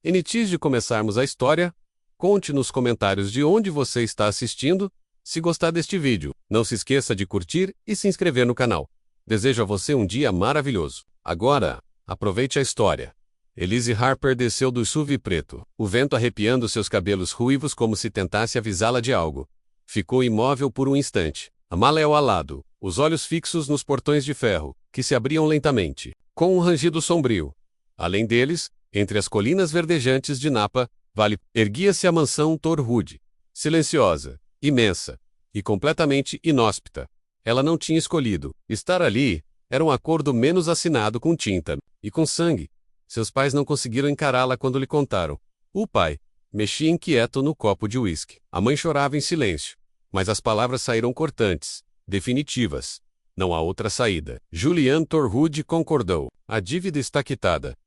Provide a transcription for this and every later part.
Antes de começarmos a história, conte nos comentários de onde você está assistindo. Se gostar deste vídeo, não se esqueça de curtir e se inscrever no canal. Desejo a você um dia maravilhoso. Agora, aproveite a história. Elise Harper desceu do SUV preto, o vento arrepiando seus cabelos ruivos como se tentasse avisá-la de algo. Ficou imóvel por um instante, a mala ao lado, os olhos fixos nos portões de ferro, que se abriam lentamente, com um rangido sombrio. Além deles, entre as colinas verdejantes de Napa Valley, erguia-se a mansão Torwood, silenciosa, imensa e completamente inóspita. Ela não tinha escolhido estar ali, era um acordo menos assinado com tinta e com sangue. Seus pais não conseguiram encará-la quando lhe contaram. O pai mexia inquieto no copo de uísque. A mãe chorava em silêncio, mas as palavras saíram cortantes, definitivas. Não há outra saída. Julianne Torwood concordou. A dívida está quitada.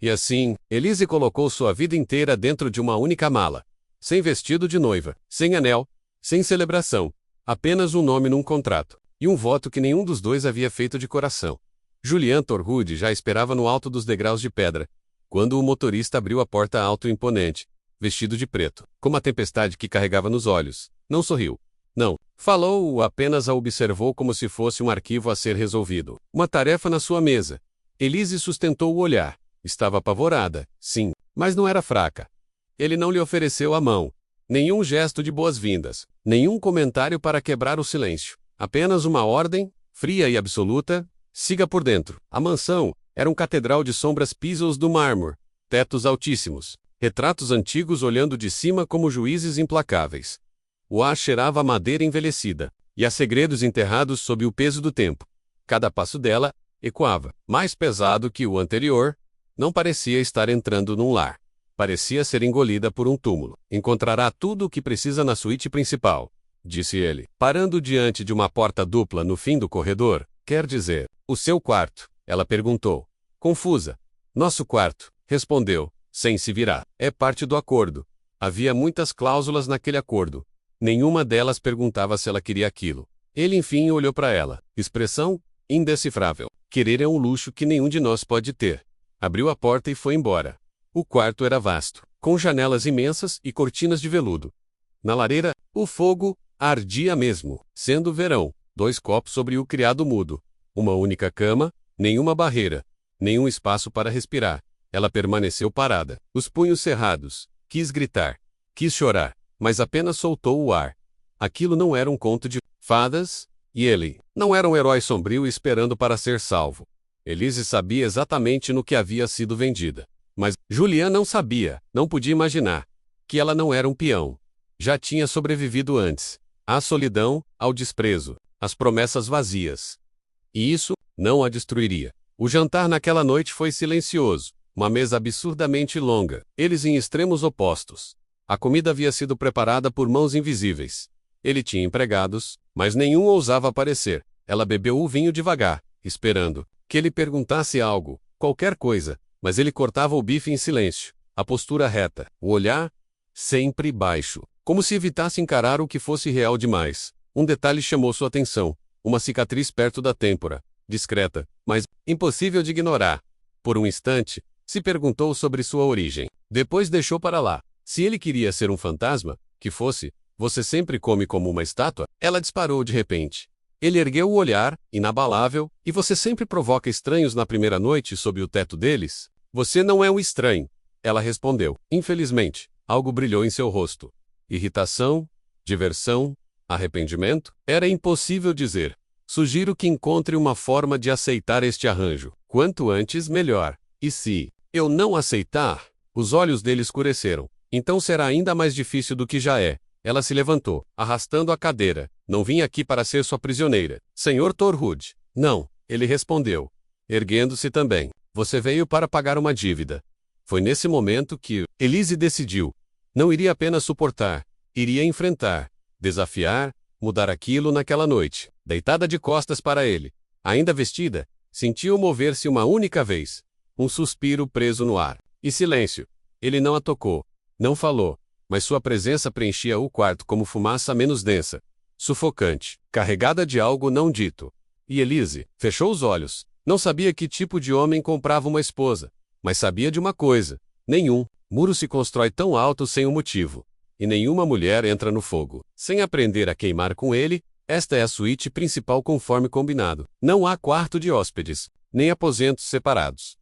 E assim, Elise colocou sua vida inteira dentro de uma única mala. Sem vestido de noiva, sem anel, sem celebração. Apenas um nome num contrato. E um voto que nenhum dos dois havia feito de coração. Julianne Torwood já esperava no alto dos degraus de pedra, quando o motorista abriu a porta alto e imponente, vestido de preto, como a tempestade que carregava nos olhos. Não sorriu. Não. Falou, apenas a observou como se fosse um arquivo a ser resolvido. Uma tarefa na sua mesa. Elise sustentou o olhar. Estava apavorada, sim, mas não era fraca. Ele não lhe ofereceu a mão. Nenhum gesto de boas-vindas. Nenhum comentário para quebrar o silêncio. Apenas uma ordem, fria e absoluta: siga por dentro. A mansão era um catedral de sombras, pisos do mármore, tetos altíssimos, retratos antigos olhando de cima como juízes implacáveis. O ar cheirava a madeira envelhecida, e a segredos enterrados sob o peso do tempo. Cada passo dela ecoava, mais pesado que o anterior. Não parecia estar entrando num lar. Parecia ser engolida por um túmulo. Encontrará tudo o que precisa na suíte principal, disse ele, parando diante de uma porta dupla no fim do corredor. Quer dizer, o seu quarto? Ela perguntou, confusa. Nosso quarto, respondeu, sem se virar. É parte do acordo. Havia muitas cláusulas naquele acordo. Nenhuma delas perguntava se ela queria aquilo. Ele enfim olhou para ela. Expressão indecifrável. Querer é um luxo que nenhum de nós pode ter. Abriu a porta e foi embora. O quarto era vasto, com janelas imensas e cortinas de veludo. Na lareira, o fogo ardia mesmo, sendo verão. 2 copos sobre o criado mudo. Uma única cama, nenhuma barreira, nenhum espaço para respirar. Ela permaneceu parada, os punhos cerrados. Quis gritar, quis chorar, mas apenas soltou o ar. Aquilo não era um conto de fadas, e ele não era um herói sombrio esperando para ser salvo. Elise sabia exatamente no que havia sido vendida. Mas Julianne não sabia, não podia imaginar, que ela não era um peão. Já tinha sobrevivido antes. À solidão, ao desprezo, às promessas vazias. E isso não a destruiria. O jantar naquela noite foi silencioso, uma mesa absurdamente longa, eles em extremos opostos. A comida havia sido preparada por mãos invisíveis. Ele tinha empregados, mas nenhum ousava aparecer. Ela bebeu o vinho devagar, esperando que ele perguntasse algo, qualquer coisa, mas ele cortava o bife em silêncio, a postura reta, o olhar sempre baixo, como se evitasse encarar o que fosse real demais. Um detalhe chamou sua atenção, uma cicatriz perto da têmpora, discreta, mas impossível de ignorar. Por um instante, se perguntou sobre sua origem. Depois deixou para lá. Se ele queria ser um fantasma, que fosse. Você sempre come como uma estátua? Ela disparou de repente. Ele ergueu o olhar, inabalável. E você sempre provoca estranhos na primeira noite sob o teto deles? Você não é um estranho. Ela respondeu. Infelizmente, algo brilhou em seu rosto. Irritação, diversão, arrependimento? Era impossível dizer. Sugiro que encontre uma forma de aceitar este arranjo. Quanto antes, melhor. E se eu não aceitar? Os olhos dele escureceram. Então será ainda mais difícil do que já é. Ela se levantou, arrastando a cadeira. Não vim aqui para ser sua prisioneira. Senhor Torwood. Não, ele respondeu, erguendo-se também. Você veio para pagar uma dívida. Foi nesse momento que Elise decidiu. Não iria apenas suportar, iria enfrentar, desafiar, mudar aquilo naquela noite. Deitada de costas para ele, ainda vestida, sentiu mover-se uma única vez. Um suspiro preso no ar. E silêncio. Ele não a tocou, não falou, mas sua presença preenchia o quarto como fumaça menos densa, sufocante, carregada de algo não dito. E Elise fechou os olhos. Não sabia que tipo de homem comprava uma esposa, mas sabia de uma coisa: nenhum Muro se constrói tão alto sem um motivo. E nenhuma mulher entra no fogo sem aprender a queimar com ele. Esta é a suíte principal conforme combinado. Não há quarto de hóspedes, nem aposentos separados.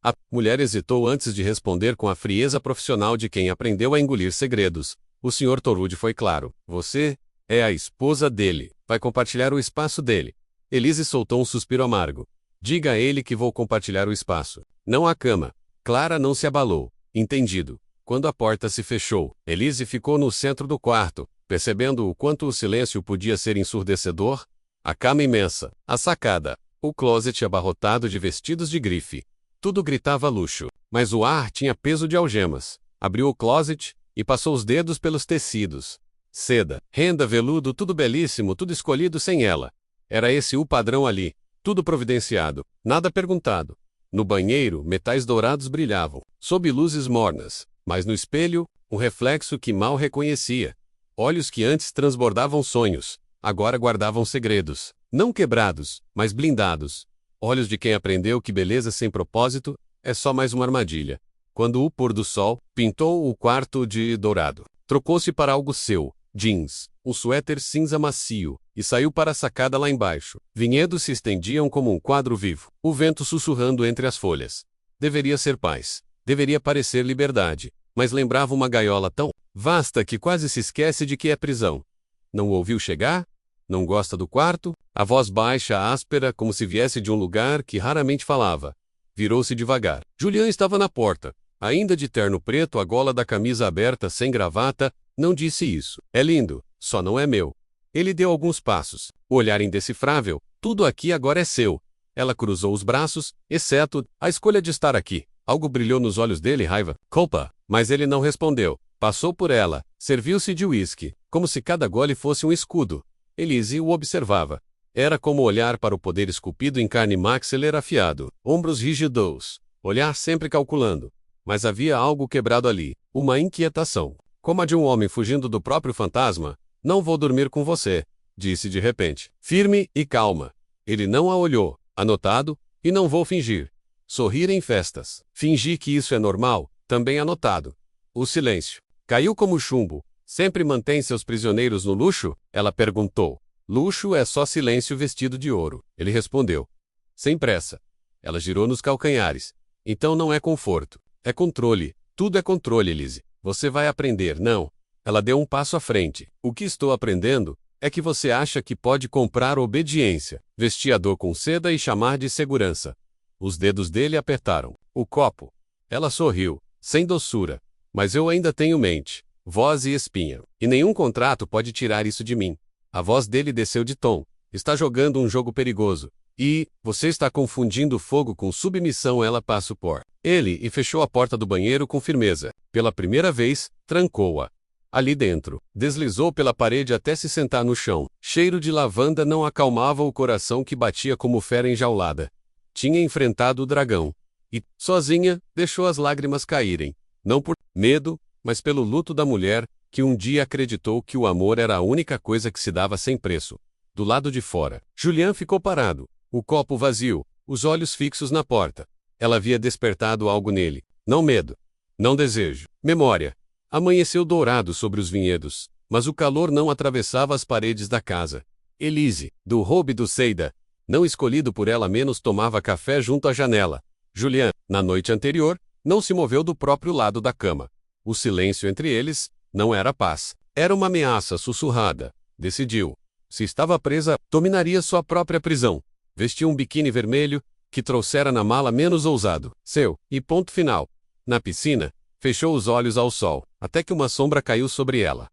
A mulher hesitou antes de responder com a frieza profissional de quem aprendeu a engolir segredos. O Sr. Torwood foi claro. Você é a esposa dele. Vai compartilhar o espaço dele. Elise soltou um suspiro amargo. Diga a ele que vou compartilhar o espaço. Não a cama. Clara não se abalou. Entendido. Quando a porta se fechou, Elise ficou no centro do quarto, percebendo o quanto o silêncio podia ser ensurdecedor. A cama imensa, a sacada, o closet abarrotado de vestidos de grife. Tudo gritava luxo, mas o ar tinha peso de algemas. Abriu o closet e passou os dedos pelos tecidos. Seda, renda, veludo, tudo belíssimo, tudo escolhido sem ela. Era esse o padrão ali, tudo providenciado, nada perguntado. No banheiro, metais dourados brilhavam, sob luzes mornas, mas no espelho, um reflexo que mal reconhecia. Olhos que antes transbordavam sonhos, agora guardavam segredos, não quebrados, mas blindados. Olhos de quem aprendeu que beleza sem propósito é só mais uma armadilha. Quando o pôr do sol pintou o quarto de dourado, trocou-se para algo seu, jeans, um suéter cinza macio, e saiu para a sacada lá embaixo. Vinhedos se estendiam como um quadro vivo, o vento sussurrando entre as folhas. Deveria ser paz, deveria parecer liberdade, mas lembrava uma gaiola tão vasta que quase se esquece de que é prisão. Não o ouviu chegar? Não gosta do quarto? A voz baixa, áspera, como se viesse de um lugar que raramente falava. Virou-se devagar. Julian estava na porta, ainda de terno preto, a gola da camisa aberta, sem gravata. Não disse isso. É lindo, só não é meu. Ele deu alguns passos. O olhar indecifrável. Tudo aqui agora é seu. Ela cruzou os braços, exceto a escolha de estar aqui. Algo brilhou nos olhos dele, raiva. Culpa. Mas ele não respondeu. Passou por ela, serviu-se de uísque, como se cada gole fosse um escudo. Elise o observava. Era como olhar para o poder esculpido em carne, maxilar afiado, ombros rígidos, olhar sempre calculando. Mas havia algo quebrado ali, uma inquietação, como a de um homem fugindo do próprio fantasma. Não vou dormir com você, disse de repente, firme e calma. Ele não a olhou, anotado, e não vou fingir. Sorrir em festas. Fingir que isso é normal, também anotado. O silêncio. Caiu como chumbo. Sempre mantém seus prisioneiros no luxo? Ela perguntou. Luxo é só silêncio vestido de ouro. Ele respondeu. Sem pressa. Ela girou nos calcanhares. Então não é conforto. É controle. Tudo é controle, Elise. Você vai aprender, não? Ela deu um passo à frente. O que estou aprendendo é que você acha que pode comprar obediência, vestir a dor com seda e chamar de segurança. Os dedos dele apertaram. O copo. Ela sorriu, sem doçura. Mas eu ainda tenho mente, voz e espinha. E nenhum contrato pode tirar isso de mim. A voz dele desceu de tom. Está jogando um jogo perigoso. E, você está confundindo fogo com submissão. Ela passou por ele e fechou a porta do banheiro com firmeza. Pela primeira vez, trancou-a. Ali dentro, deslizou pela parede até se sentar no chão. Cheiro de lavanda não acalmava o coração que batia como fera enjaulada. Tinha enfrentado o dragão. E, sozinha, deixou as lágrimas caírem. Não por medo, mas pelo luto da mulher, que um dia acreditou que o amor era a única coisa que se dava sem preço. Do lado de fora, Julian ficou parado, o copo vazio, os olhos fixos na porta. Ela havia despertado algo nele. Não medo. Não desejo. Memória. Amanheceu dourado sobre os vinhedos, mas o calor não atravessava as paredes da casa. Elise, do Robe do Seida, não escolhido por ela, menos tomava café junto à janela. Julian, na noite anterior, não se moveu do próprio lado da cama. O silêncio entre eles não era paz. Era uma ameaça sussurrada. Decidiu. Se estava presa, dominaria sua própria prisão. Vestiu um biquíni vermelho, que trouxera na mala menos ousado. Seu, e ponto final. Na piscina, fechou os olhos ao sol, até que uma sombra caiu sobre ela.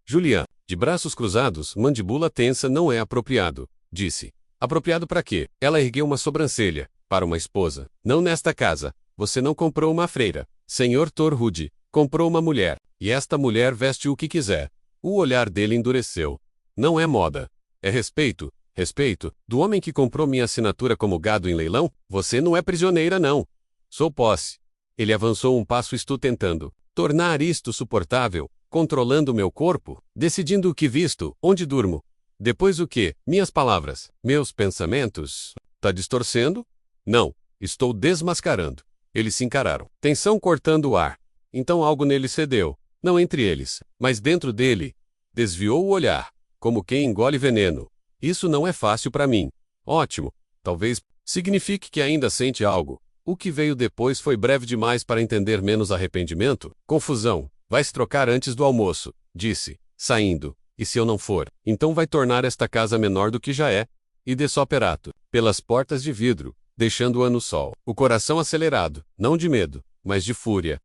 Julian, de braços cruzados, mandíbula tensa, não é apropriado, disse. Apropriado para quê? Ela ergueu uma sobrancelha. Para uma esposa. Não nesta casa. Você não comprou uma freira. Sr. Torwood comprou uma mulher. E esta mulher veste o que quiser. O olhar dele endureceu. Não é moda. É respeito. Respeito. Do homem que comprou minha assinatura como gado em leilão? Você não é prisioneira, não. Sou posse. Ele avançou um passo. Estou tentando tornar isto suportável, controlando meu corpo, decidindo o que visto, onde durmo. Depois o que? Minhas palavras, meus pensamentos. Tá distorcendo? Não, estou desmascarando. Eles se encararam. Tensão cortando o ar. Então algo nele cedeu, não entre eles, mas dentro dele. Desviou o olhar, como quem engole veneno. Isso não é fácil para mim. Ótimo. Talvez signifique que ainda sente algo. O que veio depois foi breve demais para entender menos arrependimento. Confusão. Vai se trocar antes do almoço, disse, saindo. E se eu não for, então vai tornar esta casa menor do que já é. E de soperato, pelas portas de vidro, deixando-a no sol. O coração acelerado, não de medo, mas de fúria.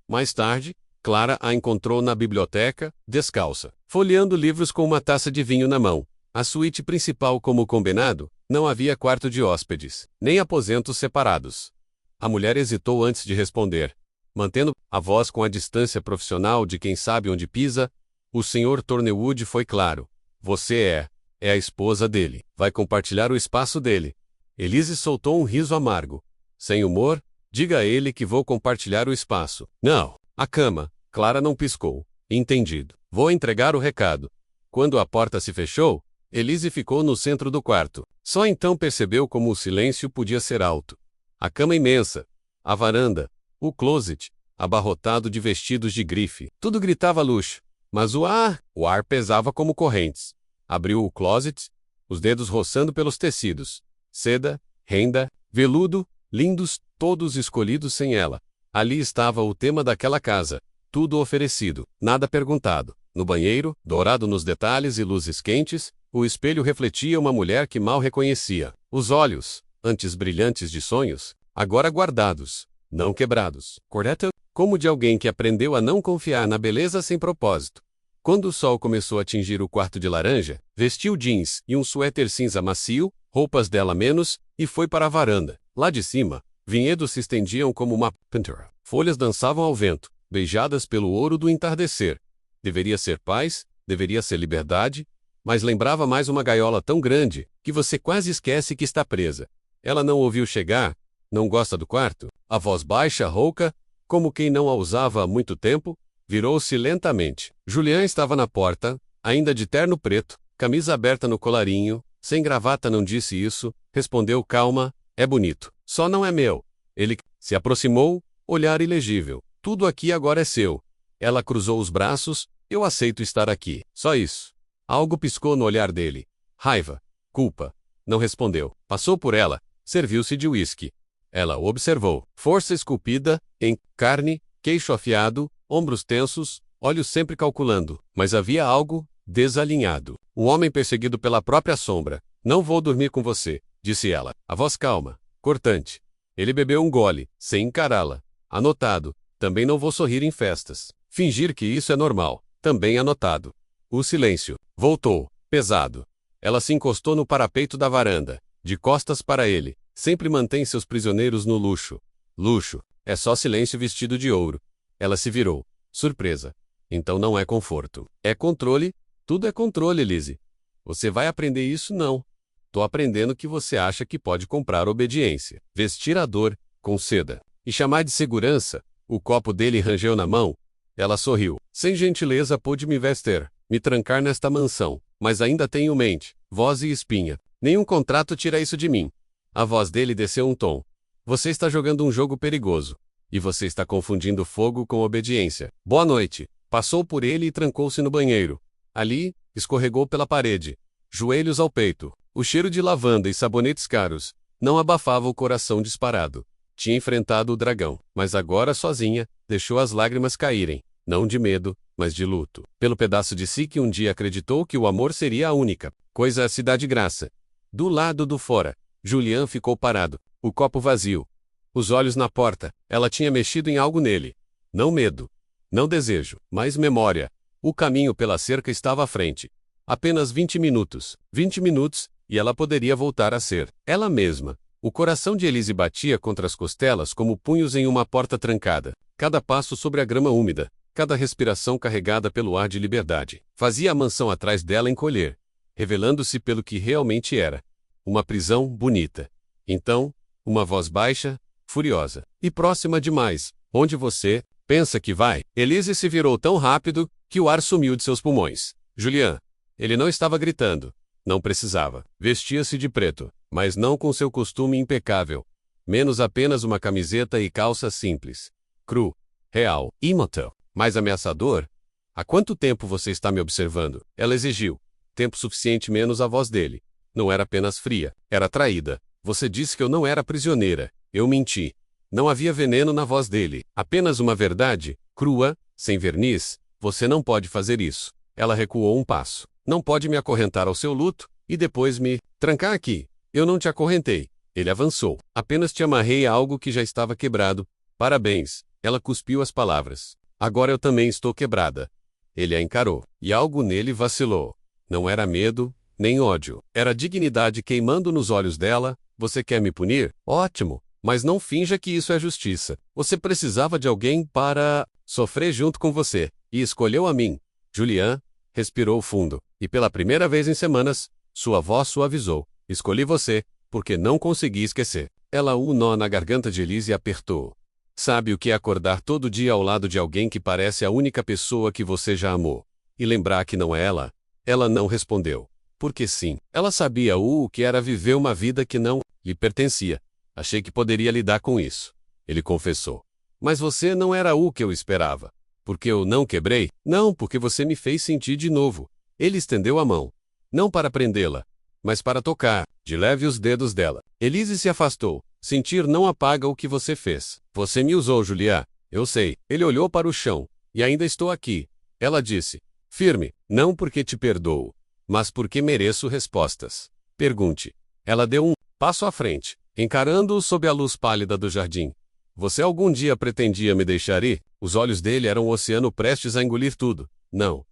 Mais tarde, Clara a encontrou na biblioteca, descalça, folheando livros com uma taça de vinho na mão. A suíte principal, como combinado, não havia quarto de hóspedes, nem aposentos separados. A mulher hesitou antes de responder. Mantendo a voz com a distância profissional de quem sabe onde pisa, o Sr. Thornwood foi claro. Você é a esposa dele. Vai compartilhar o espaço dele. Elise soltou um riso amargo. Sem humor, diga a ele que vou compartilhar o espaço. Não, a cama. Clara não piscou. Entendido. Vou entregar o recado. Quando a porta se fechou, Elise ficou no centro do quarto. Só então percebeu como o silêncio podia ser alto. A cama imensa, a varanda, o closet, abarrotado de vestidos de grife. Tudo gritava luxo, mas o ar pesava como correntes. Abriu o closet, os dedos roçando pelos tecidos. Seda, renda, veludo, lindos, todos escolhidos sem ela. Ali estava o tema daquela casa. Tudo oferecido, nada perguntado. No banheiro, dourado nos detalhes e luzes quentes, o espelho refletia uma mulher que mal reconhecia. Os olhos, antes brilhantes de sonhos, agora guardados, não quebrados. Correta, como de alguém que aprendeu a não confiar na beleza sem propósito. Quando o sol começou a tingir o quarto de laranja, vestiu jeans e um suéter cinza macio, roupas dela menos, e foi para a varanda. Lá de cima, vinhedos se estendiam como uma pantera. Folhas dançavam ao vento, beijadas pelo ouro do entardecer. Deveria ser paz, deveria ser liberdade, mas lembrava mais uma gaiola tão grande que você quase esquece que está presa. Ela não ouviu chegar, não gosta do quarto. A voz baixa, rouca, como quem não a usava há muito tempo, virou-se lentamente. Julian estava na porta, ainda de terno preto, camisa aberta no colarinho, sem gravata. Não disse isso, respondeu calma, é bonito. Só não é meu. Ele se aproximou, olhar ilegível. Tudo aqui agora é seu. Ela cruzou os braços, eu aceito estar aqui. Só isso. Algo piscou no olhar dele. Raiva. Culpa. Não respondeu. Passou por ela. Serviu-se de uísque. Ela o observou. Força esculpida, em carne, queixo afiado, ombros tensos, olhos sempre calculando. Mas havia algo desalinhado. Um homem perseguido pela própria sombra. Não vou dormir com você, disse ela. A voz calma, cortante. Ele bebeu um gole, sem encará-la. Anotado. Também não vou sorrir em festas. Fingir que isso é normal. Também anotado. O silêncio. Voltou, pesado. Ela se encostou no parapeito da varanda, de costas para ele. Sempre mantém seus prisioneiros no luxo. Luxo. É só silêncio vestido de ouro. Ela se virou. Surpresa. Então não é conforto. É controle. Tudo é controle, Lizzie. Você vai aprender isso? Não. Tô aprendendo que você acha que pode comprar obediência. Vestir a dor, com seda. E chamar de segurança. O copo dele rangeu na mão. Ela sorriu. Sem gentileza pude me vestir, me trancar nesta mansão, mas ainda tenho mente, voz e espinha. Nenhum contrato tira isso de mim. A voz dele desceu um tom. Você está jogando um jogo perigoso. E você está confundindo fogo com obediência. Boa noite. Passou por ele e trancou-se no banheiro. Ali, escorregou pela parede. Joelhos ao peito. O cheiro de lavanda e sabonetes caros não abafava o coração disparado. Tinha enfrentado o dragão, mas agora sozinha, deixou as lágrimas caírem. Não de medo, mas de luto. Pelo pedaço de si que um dia acreditou que o amor seria a única coisa a se dar de graça. Do lado do fora, Julian ficou parado, o copo vazio. Os olhos na porta. Ela tinha mexido em algo nele. Não medo. Não desejo, mas memória. O caminho pela cerca estava à frente. Apenas 20 minutos. 20 minutos, e ela poderia voltar a ser ela mesma. O coração de Elise batia contra as costelas como punhos em uma porta trancada. Cada passo sobre a grama úmida, cada respiração carregada pelo ar de liberdade, fazia a mansão atrás dela encolher, revelando-se pelo que realmente era. Uma prisão bonita. Então, uma voz baixa, furiosa, e próxima demais. Onde você pensa que vai? Elise se virou tão rápido que o ar sumiu de seus pulmões. Julian. Ele não estava gritando. Não precisava. Vestia-se de preto, mas não com seu costume impecável. Menos apenas uma camiseta e calça simples. Cru. real, imóvel, mais ameaçador. Há quanto tempo você está me observando? Ela exigiu. Tempo suficiente menos a voz dele. Não era apenas fria, era traída. Você disse que eu não era prisioneira. Eu menti. Não havia veneno na voz dele. Apenas uma verdade, crua, sem verniz. Você não pode fazer isso. Ela recuou um passo. Não pode me acorrentar ao seu luto e depois me trancar aqui. Eu não te acorrentei. Ele avançou. Apenas te amarrei a algo que já estava quebrado. Parabéns. Ela cuspiu as palavras. Agora eu também estou quebrada. Ele a encarou, e algo nele vacilou. Não era medo, nem ódio. Era dignidade queimando nos olhos dela. Você quer me punir? Ótimo. Mas não finja que isso é justiça. Você precisava de alguém para sofrer junto com você, e escolheu a mim. Julian respirou fundo, e pela primeira vez em semanas, sua voz suavizou. Escolhi você, porque não consegui esquecer. Ela um nó na garganta de Elise e apertou. Sabe o que é acordar todo dia ao lado de alguém que parece a única pessoa que você já amou? E lembrar que não é ela? Ela não respondeu. Porque sim, ela sabia o que era viver uma vida que não lhe pertencia. Achei que poderia lidar com isso. Ele confessou. Mas você não era o que eu esperava. Porque eu não quebrei? Não, porque você me fez sentir de novo. Ele estendeu a mão. Não para prendê-la, mas para tocar, de leve os dedos dela. Elise se afastou. Sentir não apaga o que você fez. Você me usou, Julia. Eu sei. Ele olhou para o chão. E ainda estou aqui. Ela disse. Firme. Não porque te perdoo, mas porque mereço respostas. Pergunte. Ela deu um passo à frente, encarando-o sob a luz pálida do jardim. Você algum dia pretendia me deixar ir? Os olhos dele eram um oceano prestes a engolir tudo. Não.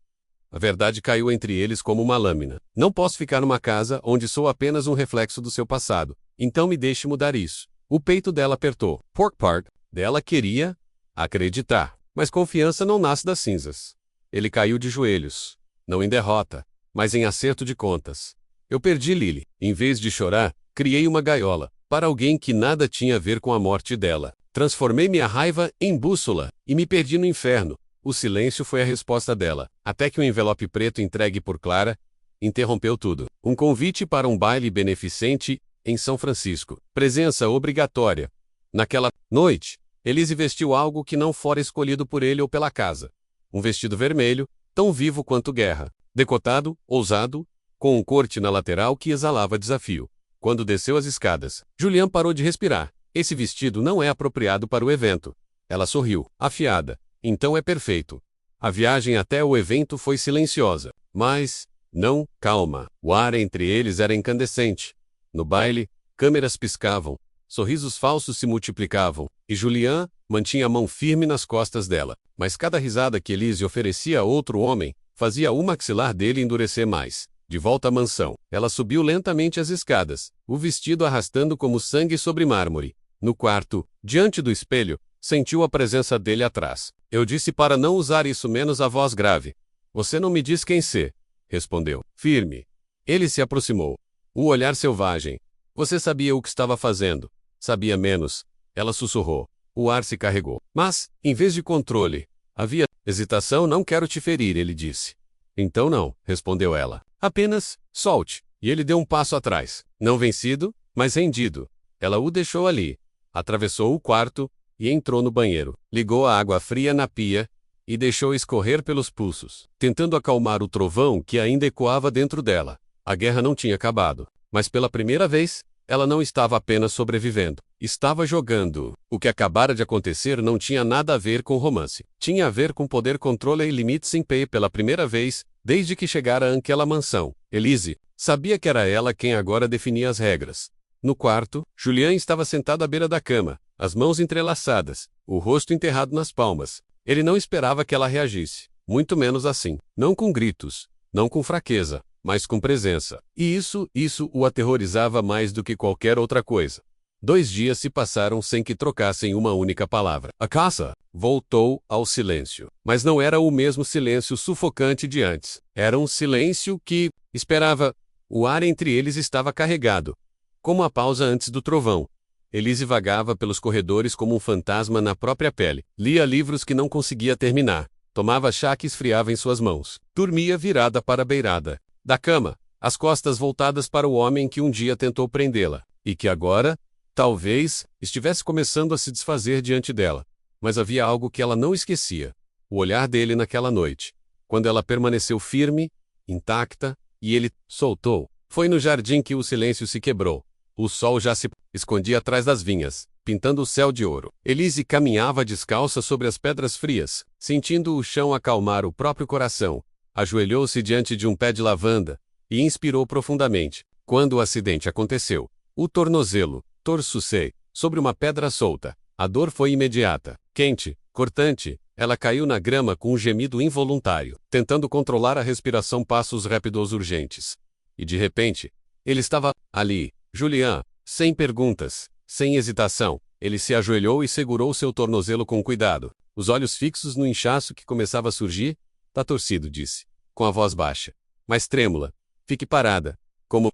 A verdade caiu entre eles como uma lâmina. Não posso ficar numa casa onde sou apenas um reflexo do seu passado. Então me deixe mudar isso. O peito dela apertou. Pork part dela queria acreditar. Mas confiança não nasce das cinzas. Ele caiu de joelhos. Não em derrota, mas em acerto de contas. Eu perdi Lily. Em vez de chorar, criei uma gaiola. Para alguém que nada tinha a ver com a morte dela. Transformei minha raiva em bússola e me perdi no inferno. O silêncio foi a resposta dela, até que o envelope preto entregue por Clara interrompeu tudo. Um convite para um baile beneficente em São Francisco. Presença obrigatória. Naquela noite, Elise vestiu algo que não fora escolhido por ele ou pela casa. Um vestido vermelho, tão vivo quanto guerra. Decotado, ousado, com um corte na lateral que exalava desafio. Quando desceu as escadas, Julian parou de respirar. Esse vestido não é apropriado para o evento. Ela sorriu, afiada. Então é perfeito. A viagem até o evento foi silenciosa. Mas, não, calma. O ar entre eles era incandescente. No baile, câmeras piscavam, sorrisos falsos se multiplicavam, e Julian mantinha a mão firme nas costas dela. Mas cada risada que Elise oferecia a outro homem, fazia o maxilar dele endurecer mais. De volta à mansão, ela subiu lentamente as escadas, o vestido arrastando como sangue sobre mármore. No quarto, diante do espelho, sentiu a presença dele atrás. Eu disse para não usar isso menos a voz grave. Você não me diz quem ser, respondeu, firme. Ele se aproximou. O olhar selvagem. Você sabia o que estava fazendo. Sabia menos. Ela sussurrou. O ar se carregou. Mas, em vez de controle, havia hesitação. Não quero te ferir, ele disse. Então não, respondeu ela. Apenas, solte. E ele deu um passo atrás. Não vencido, mas rendido. Ela o deixou ali. Atravessou o quarto e entrou no banheiro. Ligou a água fria na pia e deixou escorrer pelos pulsos, tentando acalmar o trovão que ainda ecoava dentro dela. A guerra não tinha acabado, mas pela primeira vez, ela não estava apenas sobrevivendo. Estava jogando. O que acabara de acontecer não tinha nada a ver com romance. Tinha a ver com poder, controle e limites em pé pela primeira vez, desde que chegara àquela mansão. Elise sabia que era ela quem agora definia as regras. No quarto, Julian estava sentado à beira da cama, as mãos entrelaçadas, o rosto enterrado nas palmas. Ele não esperava que ela reagisse, muito menos assim. Não com gritos, não com fraqueza, mas com presença. E isso o aterrorizava mais do que qualquer outra coisa. 2 dias se passaram sem que trocassem uma única palavra. A casa voltou ao silêncio. Mas não era o mesmo silêncio sufocante de antes. Era um silêncio que esperava. O ar entre eles estava carregado, como a pausa antes do trovão. Elise vagava pelos corredores como um fantasma na própria pele. Lia livros que não conseguia terminar. Tomava chá que esfriava em suas mãos. Dormia virada para a beirada da cama, as costas voltadas para o homem que um dia tentou prendê-la, e que agora, talvez, estivesse começando a se desfazer diante dela. Mas havia algo que ela não esquecia: o olhar dele naquela noite. Quando ela permaneceu firme, intacta, e ele soltou. Foi no jardim que o silêncio se quebrou. O sol já se escondia atrás das vinhas, pintando o céu de ouro. Elise caminhava descalça sobre as pedras frias, sentindo o chão acalmar o próprio coração. Ajoelhou-se diante de um pé de lavanda e inspirou profundamente. Quando o acidente aconteceu, o tornozelo torçou-se sobre uma pedra solta. A dor foi imediata, quente, cortante. Ela caiu na grama com um gemido involuntário, tentando controlar a respiração, passos rápidos urgentes. E de repente, ele estava ali, Julian, sem perguntas, sem hesitação. Ele se ajoelhou e segurou seu tornozelo com cuidado, os olhos fixos no inchaço que começava a surgir. Tá torcido, disse, com a voz baixa, mas trêmula. Fique parada.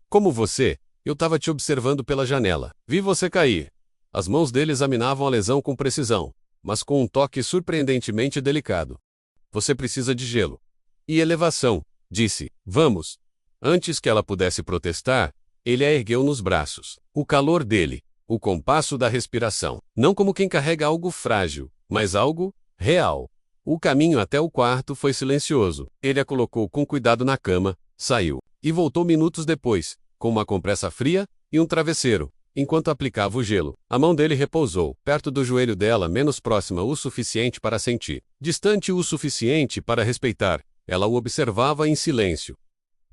Como você? Eu estava te observando pela janela. Vi você cair. As mãos dele examinavam a lesão com precisão, mas com um toque surpreendentemente delicado. Você precisa de gelo. E elevação, disse. Vamos. Antes que ela pudesse protestar, ele a ergueu nos braços. O calor dele, o compasso da respiração. Não como quem carrega algo frágil, mas algo real. O caminho até o quarto foi silencioso. Ele a colocou com cuidado na cama, saiu. E voltou minutos depois, com uma compressa fria e um travesseiro. Enquanto aplicava o gelo, a mão dele repousou, perto do joelho dela, menos próxima o suficiente para sentir, distante o suficiente para respeitar. Ela o observava em silêncio.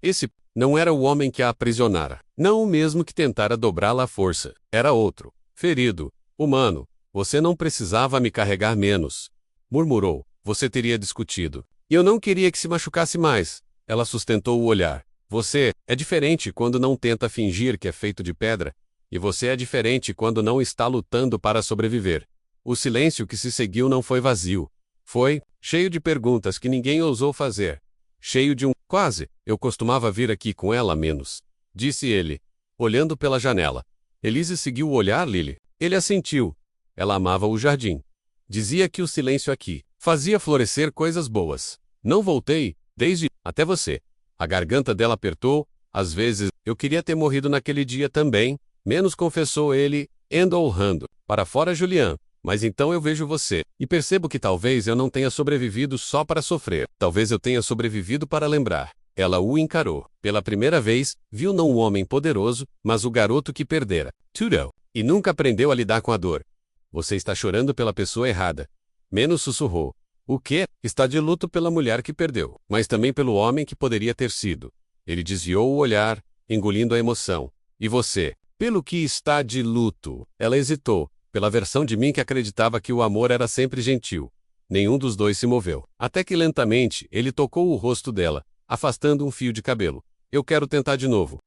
Esse não era o homem que a aprisionara, não o mesmo que tentara dobrá-la à força. Era outro, ferido, humano. Você não precisava me carregar menos, murmurou. Você teria discutido. E eu não queria que se machucasse mais. Ela sustentou o olhar. Você é diferente quando não tenta fingir que é feito de pedra. E você é diferente quando não está lutando para sobreviver. O silêncio que se seguiu não foi vazio. Foi cheio de perguntas que ninguém ousou fazer. Cheio de quase. Eu costumava vir aqui com ela menos, disse ele, olhando pela janela. Elise seguiu o olhar Lily. Ele assentiu. Ela amava o jardim. Dizia que o silêncio aqui fazia florescer coisas boas. Não voltei, desde até você. A garganta dela apertou. Às vezes, eu queria ter morrido naquele dia também. Menos, confessou ele, endolrando. Para fora, Julian. Mas então eu vejo você, e percebo que talvez eu não tenha sobrevivido só para sofrer. Talvez eu tenha sobrevivido para lembrar. Ela o encarou. Pela primeira vez, viu não o homem poderoso, mas o garoto que perdera. Tudo. E nunca aprendeu a lidar com a dor. Você está chorando pela pessoa errada. Menos sussurrou. O quê? Está de luto pela mulher que perdeu, mas também pelo homem que poderia ter sido. Ele desviou o olhar, engolindo a emoção. E você? Pelo que está de luto? Ela hesitou. Pela versão de mim que acreditava que o amor era sempre gentil. Nenhum dos dois se moveu. Até que lentamente, ele tocou o rosto dela, afastando um fio de cabelo. Eu quero tentar de novo.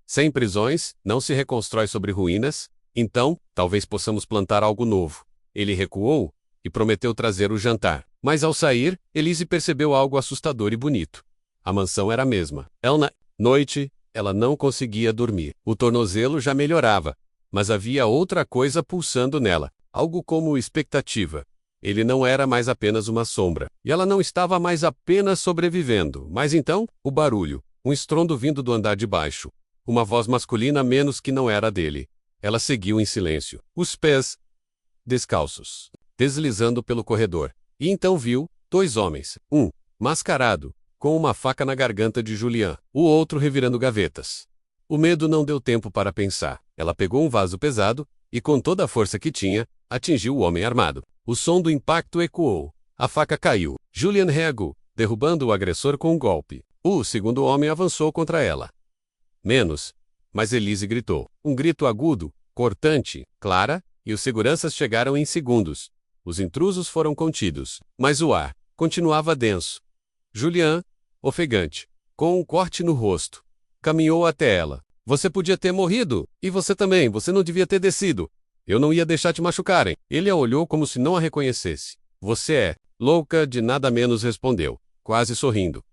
Sem prisões, não se reconstrói sobre ruínas. Então, talvez possamos plantar algo novo. Ele recuou e prometeu trazer o jantar. Mas ao sair, Elise percebeu algo assustador e bonito. A mansão era a mesma. Na noite, ela não conseguia dormir. O tornozelo já melhorava, mas havia outra coisa pulsando nela, algo como expectativa. Ele não era mais apenas uma sombra, e ela não estava mais apenas sobrevivendo. Mas então, o barulho, um estrondo vindo do andar de baixo. Uma voz masculina menos que não era dele. Ela seguiu em silêncio, os pés descalços, deslizando pelo corredor. E então viu dois homens, um mascarado, com uma faca na garganta de Julian, o outro revirando gavetas. O medo não deu tempo para pensar. Ela pegou um vaso pesado e, com toda a força que tinha, atingiu o homem armado. O som do impacto ecoou. A faca caiu. Julian reagou, derrubando o agressor com um golpe. O segundo homem avançou contra ela. Menos. Mas Elise gritou. Um grito agudo, cortante, clara, e os seguranças chegaram em segundos. Os intrusos foram contidos, mas o ar continuava denso. Julian, ofegante, com um corte no rosto, caminhou até ela. Você podia ter morrido, e você também, você não devia ter descido. Eu não ia deixar te machucarem. Ele a olhou como se não a reconhecesse. Você é louca, de nada menos respondeu, quase sorrindo.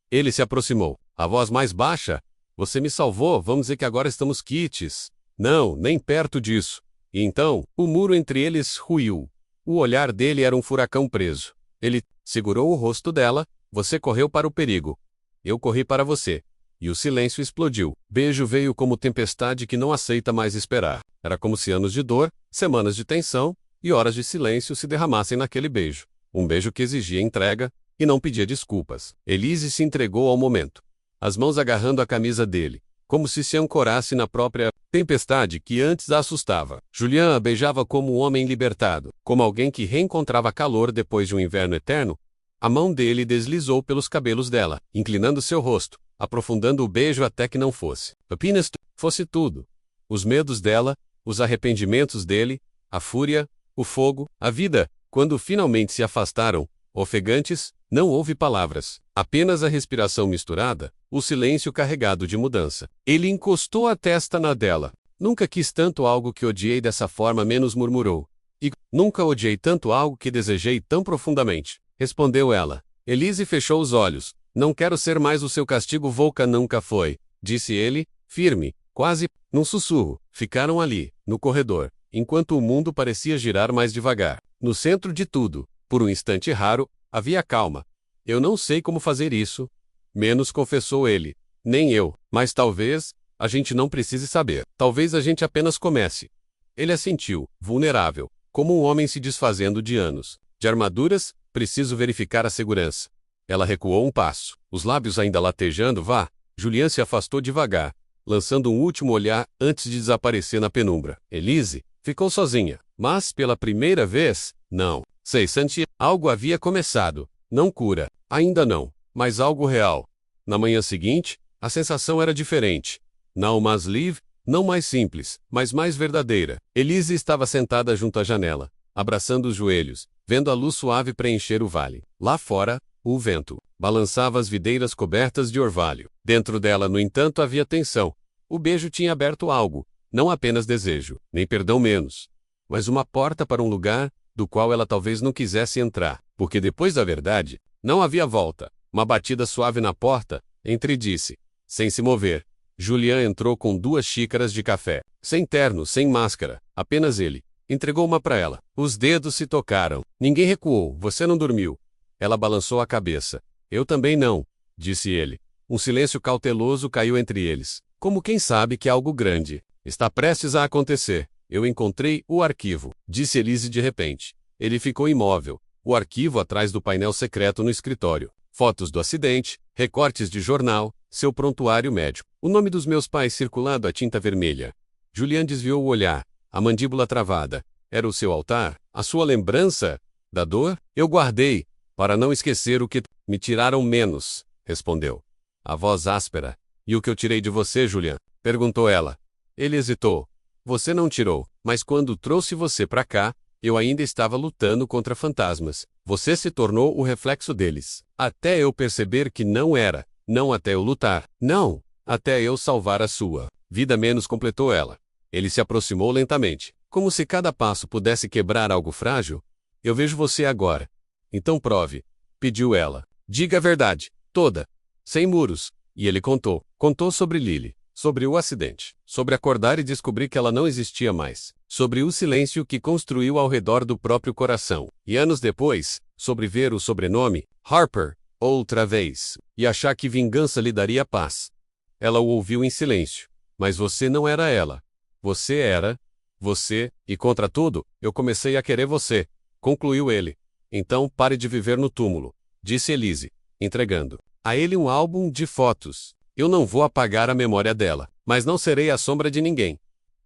Ele se aproximou, a voz mais baixa. Você me salvou, vamos dizer que agora estamos quites. Não, nem perto disso. E então, o muro entre eles ruiu. O olhar dele era um furacão preso. Ele segurou o rosto dela. Você correu para o perigo. Eu corri para você. E o silêncio explodiu. Beijo veio como tempestade que não aceita mais esperar. Era como se anos de dor, semanas de tensão, e horas de silêncio se derramassem naquele beijo. Um beijo que exigia entrega e não pedia desculpas. Elise se entregou ao momento, as mãos agarrando a camisa dele, como se ancorasse na própria tempestade que antes a assustava. Julian a beijava como um homem libertado, como alguém que reencontrava calor depois de um inverno eterno. A mão dele deslizou pelos cabelos dela, inclinando seu rosto, aprofundando o beijo até que não fosse apenas fosse tudo. Os medos dela, os arrependimentos dele, a fúria, o fogo, a vida. Quando finalmente se afastaram, ofegantes, não houve palavras, apenas a respiração misturada, o silêncio carregado de mudança. Ele encostou a testa na dela. Nunca quis tanto algo que odiei dessa forma, menos murmurou. E nunca odiei tanto algo que desejei tão profundamente, respondeu ela. Elise fechou os olhos. Não quero ser mais o seu castigo, Volca nunca foi, disse ele, firme, quase num sussurro. Ficaram ali, no corredor, enquanto o mundo parecia girar mais devagar. No centro de tudo, por um instante raro, havia calma. Eu não sei como fazer isso, menos confessou ele. Nem eu, mas talvez a gente não precise saber. Talvez a gente apenas comece. Ele assentiu, vulnerável, como um homem se desfazendo de anos de armaduras. Preciso verificar a segurança. Ela recuou um passo, os lábios ainda latejando. Vá. Julian se afastou devagar, lançando um último olhar antes de desaparecer na penumbra. Elise ficou sozinha, mas pela primeira vez, não. Cessante, algo havia começado. Não cura, ainda não, mas algo real. Na manhã seguinte, a sensação era diferente. Não mais livre, não mais simples, mas mais verdadeira. Elise estava sentada junto à janela, abraçando os joelhos, vendo a luz suave preencher o vale. Lá fora, o vento balançava as videiras cobertas de orvalho. Dentro dela, no entanto, havia tensão. O beijo tinha aberto algo, não apenas desejo, nem perdão menos, mas uma porta para um lugar do qual ela talvez não quisesse entrar, porque depois da verdade, não havia volta. Uma batida suave na porta, entredisse, sem se mover. Julian entrou com 2 xícaras de café, sem terno, sem máscara, apenas ele. Entregou uma para ela. Os dedos se tocaram. Ninguém recuou. Você não dormiu. Ela balançou a cabeça. Eu também não, disse ele. Um silêncio cauteloso caiu entre eles, como quem sabe que algo grande está prestes a acontecer. Eu encontrei o arquivo, disse Elise de repente. Ele ficou imóvel. O arquivo atrás do painel secreto no escritório. Fotos do acidente, recortes de jornal, seu prontuário médico. O nome dos meus pais circulando a tinta vermelha. Julian desviou o olhar, a mandíbula travada. Era o seu altar? A sua lembrança da dor? Eu guardei, para não esquecer o que me tiraram menos, respondeu. A voz áspera. E o que eu tirei de você, Julian? Perguntou ela. Ele hesitou. Você não tirou, mas quando trouxe você para cá, eu ainda estava lutando contra fantasmas. Você se tornou o reflexo deles. Até eu perceber que não era. Não até eu lutar. Não. Até eu salvar a sua vida, menos, completou ela. Ele se aproximou lentamente, como se cada passo pudesse quebrar algo frágil. Eu vejo você agora. Então prove, pediu ela. Diga a verdade, toda. Sem muros. E ele contou. Contou sobre Lily. Sobre o acidente, sobre acordar e descobrir que ela não existia mais, sobre o silêncio que construiu ao redor do próprio coração, e anos depois, sobre ver o sobrenome, Harper, outra vez, e achar que vingança lhe daria paz. Ela o ouviu em silêncio. Mas você não era ela. Você era você, e contra tudo, eu comecei a querer você, concluiu ele. Então pare de viver no túmulo, disse Elise, entregando a ele um álbum de fotos. Eu não vou apagar a memória dela, mas não serei a sombra de ninguém.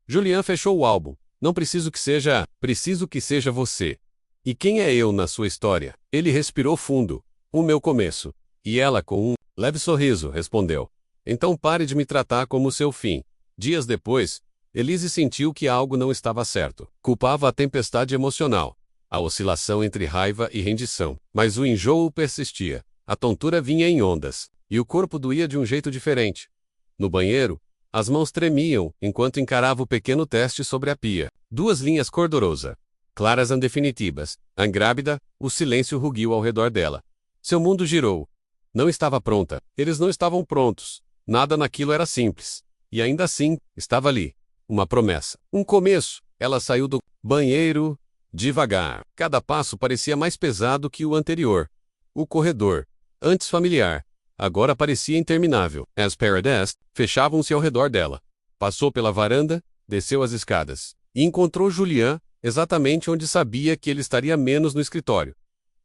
Julian fechou o álbum. Não preciso que seja você. E quem é eu na sua história? Ele respirou fundo. O meu começo. E ela, com um leve sorriso, respondeu. Então pare de me tratar como seu fim. Dias depois, Elise sentiu que algo não estava certo. Culpava a tempestade emocional, a oscilação entre raiva e rendição. Mas o enjoo persistia. A tontura vinha em ondas. E o corpo doía de um jeito diferente. No banheiro, as mãos tremiam enquanto encarava o pequeno teste sobre a pia. 2 linhas cor-de-rosa, claras e definitivas. Angrávida, o silêncio rugiu ao redor dela. Seu mundo girou. Não estava pronta. Eles não estavam prontos. Nada naquilo era simples. E ainda assim, estava ali. Uma promessa. Um começo. Ela saiu do banheiro devagar. Cada passo parecia mais pesado que o anterior. O corredor, antes familiar, agora parecia interminável. As paredes fechavam-se ao redor dela. Passou pela varanda, desceu as escadas e encontrou Julian, exatamente onde sabia que ele estaria menos no escritório,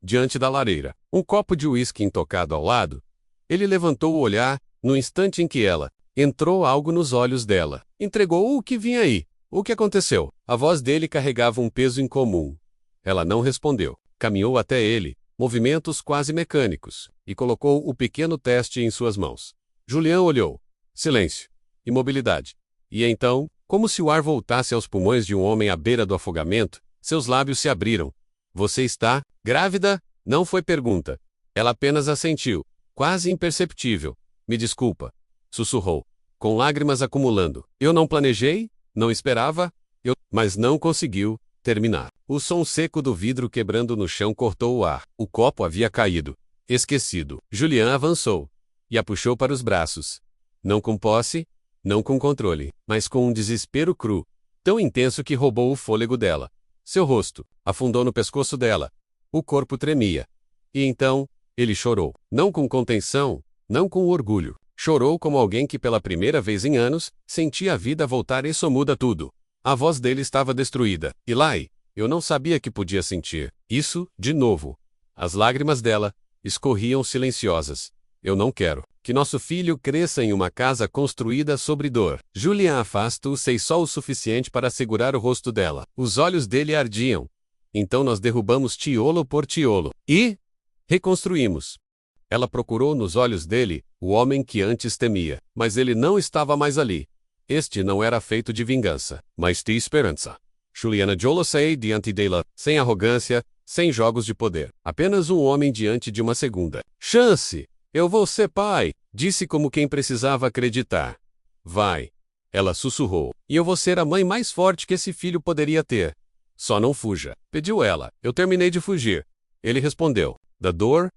diante da lareira. Um copo de uísque intocado ao lado. Ele levantou o olhar, no instante em que ela entrou algo nos olhos dela. Entregou o que vinha aí. O que aconteceu? A voz dele carregava um peso incomum. Ela não respondeu. Caminhou até ele, movimentos quase mecânicos, e colocou o pequeno teste em suas mãos. Julian olhou. Silêncio. Imobilidade. E então, como se o ar voltasse aos pulmões de um homem à beira do afogamento, seus lábios se abriram. Você está grávida? Não foi pergunta. Ela apenas assentiu, quase imperceptível. Me desculpa, sussurrou, com lágrimas acumulando. Eu não planejei, não esperava, mas não conseguiu terminar. O som seco do vidro quebrando no chão cortou o ar. O copo havia caído. Esquecido. Julian avançou e a puxou para os braços. Não com posse, não com controle, mas com um desespero cru, tão intenso que roubou o fôlego dela. Seu rosto afundou no pescoço dela. O corpo tremia. E então, ele chorou. Não com contenção, não com orgulho. Chorou como alguém que pela primeira vez em anos, sentia a vida voltar e isso muda tudo. A voz dele estava destruída. Eli, eu não sabia que podia sentir isso, de novo. As lágrimas dela escorriam silenciosas. Eu não quero que nosso filho cresça em uma casa construída sobre dor. Julian afasta-o-se só o suficiente para segurar o rosto dela. Os olhos dele ardiam. Então nós derrubamos tiolo por tiolo. E reconstruímos. Ela procurou nos olhos dele o homem que antes temia, mas ele não estava mais ali. Este não era feito de vingança, mas de esperança. Juliana Jolosei diante dela, sem arrogância, sem jogos de poder. Apenas um homem diante de uma segunda chance. Eu vou ser pai, disse como quem precisava acreditar. Vai. Ela sussurrou. E eu vou ser a mãe mais forte que esse filho poderia ter. Só não fuja, pediu ela. Eu terminei de fugir. Ele respondeu. Da dor?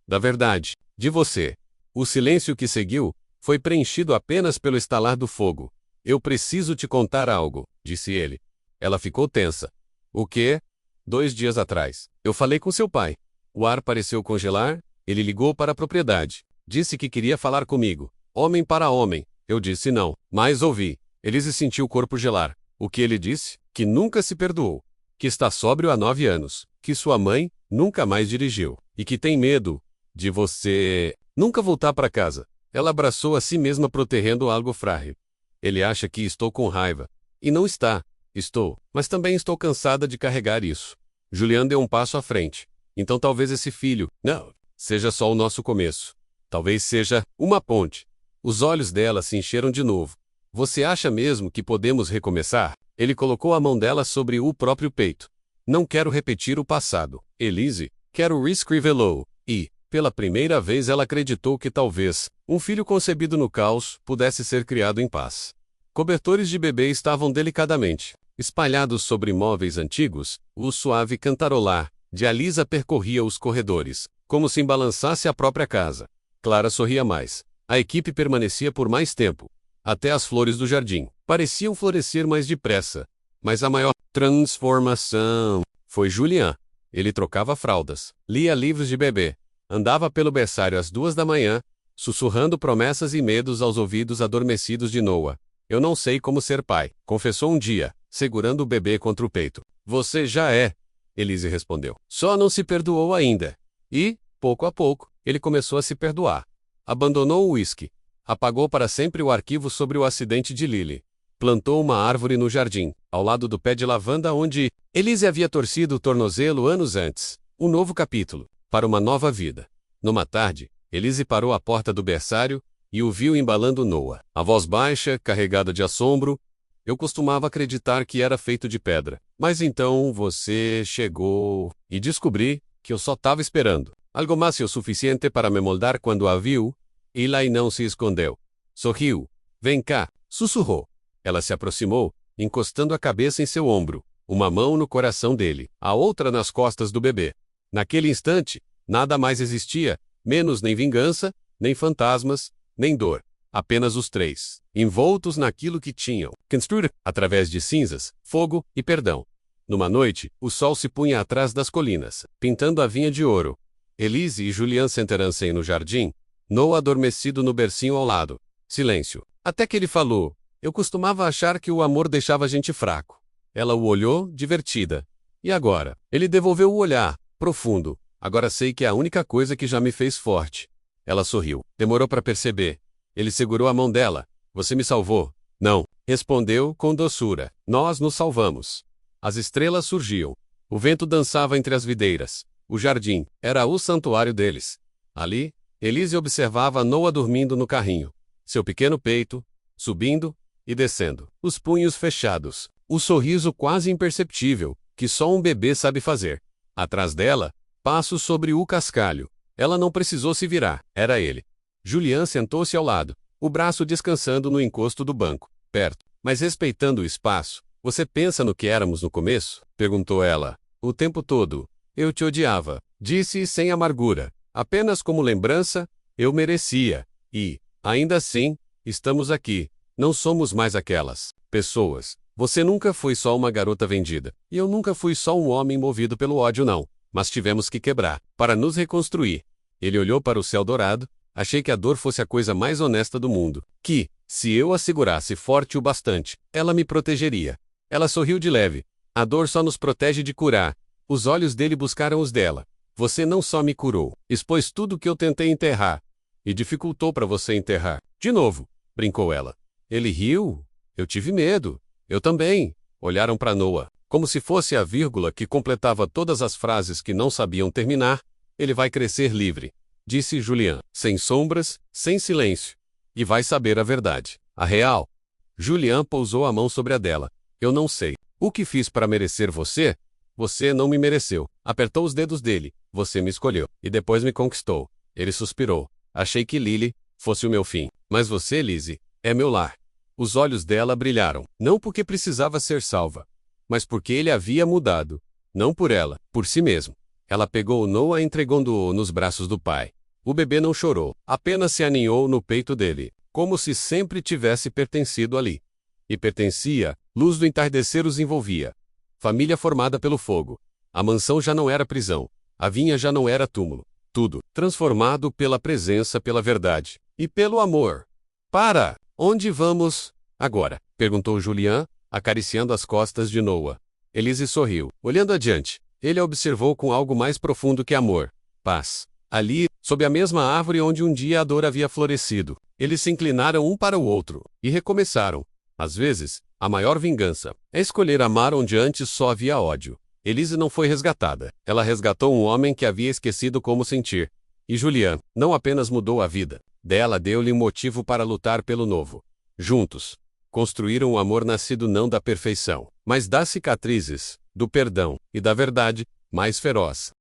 Da verdade. De você. O silêncio que seguiu foi preenchido apenas pelo estalar do fogo. Eu preciso te contar algo, disse ele. Ela ficou tensa. O quê? 2 dias atrás. Eu falei com seu pai. O ar pareceu congelar. Ele ligou para a propriedade. Disse que queria falar comigo. Homem para homem. Eu disse não. Mas ouvi. Elise sentiu o corpo gelar. O que ele disse? Que nunca se perdoou. Que está sóbrio há 9 anos. Que sua mãe nunca mais dirigiu. E que tem medo de você nunca voltar para casa. Ela abraçou a si mesma protegendo algo frágil. Ele acha que estou com raiva. E não está. Estou. Mas também estou cansada de carregar isso. Julian deu um passo à frente. Então talvez esse filho, não, seja só o nosso começo. Talvez seja uma ponte. Os olhos dela se encheram de novo. Você acha mesmo que podemos recomeçar? Ele colocou a mão dela sobre o próprio peito. Não quero repetir o passado. Elise, quero reescrevê-lo. E, pela primeira vez ela acreditou que talvez, um filho concebido no caos, pudesse ser criado em paz. Cobertores de bebê estavam delicadamente espalhados sobre móveis antigos. O suave cantarolar de Alisa percorria os corredores, como se embalançasse a própria casa. Clara sorria mais. A equipe permanecia por mais tempo. Até as flores do jardim pareciam florescer mais depressa. Mas a maior transformação foi Julian. Ele trocava fraldas, lia livros de bebê, andava pelo berçário às 2 da manhã, sussurrando promessas e medos aos ouvidos adormecidos de Noah. Eu não sei como ser pai, confessou um dia, segurando o bebê contra o peito. Você já é, Elise respondeu. Só não se perdoou ainda. E, pouco a pouco, ele começou a se perdoar. Abandonou o uísque. Apagou para sempre o arquivo sobre o acidente de Lily. Plantou uma árvore no jardim, ao lado do pé de lavanda onde Elise havia torcido o tornozelo anos antes. Um novo capítulo, para uma nova vida. Numa tarde, Elise parou à porta do berçário e o viu embalando Noah. A voz baixa, carregada de assombro. Eu costumava acreditar que era feito de pedra. Mas então você chegou e descobri que eu só estava esperando. Algo mais o suficiente para me moldar quando a viu. Eli não se escondeu. Sorriu. Vem cá, sussurrou. Ela se aproximou, encostando a cabeça em seu ombro, uma mão no coração dele, a outra nas costas do bebê. Naquele instante, nada mais existia, menos nem vingança, nem fantasmas, nem dor. Apenas os três, envoltos naquilo que tinham construído, através de cinzas, fogo e perdão. Numa noite, o sol se punha atrás das colinas, pintando a vinha de ouro. Elise e Julian sentaram-se no jardim, Noah adormecido no bercinho ao lado. Silêncio. Até que ele falou. Eu costumava achar que o amor deixava a gente fraco. Ela o olhou, divertida. E agora? Ele devolveu o olhar, profundo. Agora sei que é a única coisa que já me fez forte. Ela sorriu. Demorou para perceber. Ele segurou a mão dela. Você me salvou. Não. Respondeu com doçura. Nós nos salvamos. As estrelas surgiam. O vento dançava entre as videiras. O jardim era o santuário deles. Ali, Elise observava Noah dormindo no carrinho. Seu pequeno peito, subindo e descendo. Os punhos fechados. O sorriso quase imperceptível, que só um bebê sabe fazer. Atrás dela, passos sobre o cascalho. Ela não precisou se virar. Era ele. Julian sentou-se ao lado, o braço descansando no encosto do banco, perto, mas respeitando o espaço. Você pensa no que éramos no começo? Perguntou ela. O tempo todo. Eu te odiava. Disse sem amargura. Apenas como lembrança, eu merecia. E, ainda assim, estamos aqui. Não somos mais aquelas pessoas. Você nunca foi só uma garota vendida. E eu nunca fui só um homem movido pelo ódio, não. Mas tivemos que quebrar, para nos reconstruir. Ele olhou para o céu dourado. Achei que a dor fosse a coisa mais honesta do mundo. Que, se eu a segurasse forte o bastante, ela me protegeria. Ela sorriu de leve. A dor só nos protege de curar. Os olhos dele buscaram os dela. Você não só me curou, expôs tudo que eu tentei enterrar. E dificultou para você enterrar. De novo, brincou ela. Ele riu. Eu tive medo. Eu também. Olharam para Noah, como se fosse a vírgula que completava todas as frases que não sabiam terminar. Ele vai crescer livre, disse Julian, sem sombras, sem silêncio. E vai saber a verdade, a real. Julian pousou a mão sobre a dela. Eu não sei. O que fiz para merecer você? Você não me mereceu. Apertou os dedos dele. Você me escolheu. E depois me conquistou. Ele suspirou. Achei que Lily fosse o meu fim. Mas você, Lizzie, é meu lar. Os olhos dela brilharam. Não porque precisava ser salva, mas porque ele havia mudado. Não por ela, por si mesmo. Ela pegou Noah entregando-o nos braços do pai. O bebê não chorou, apenas se aninhou no peito dele, como se sempre tivesse pertencido ali. E pertencia, luz do entardecer os envolvia. Família formada pelo fogo. A mansão já não era prisão. A vinha já não era túmulo. Tudo transformado pela presença, pela verdade e pelo amor. Para! Onde vamos agora? Perguntou Julian, acariciando as costas de Noah. Elise sorriu. Olhando adiante, ele a observou com algo mais profundo que amor. Paz. Ali, sob a mesma árvore onde um dia a dor havia florescido, eles se inclinaram um para o outro e recomeçaram. Às vezes, a maior vingança é escolher amar onde antes só havia ódio. Elise não foi resgatada. Ela resgatou um homem que havia esquecido como sentir. E Julian não apenas mudou a vida dela, deu-lhe um motivo para lutar pelo novo. Juntos, construíram um amor nascido não da perfeição, mas das cicatrizes, do perdão e da verdade, mais feroz.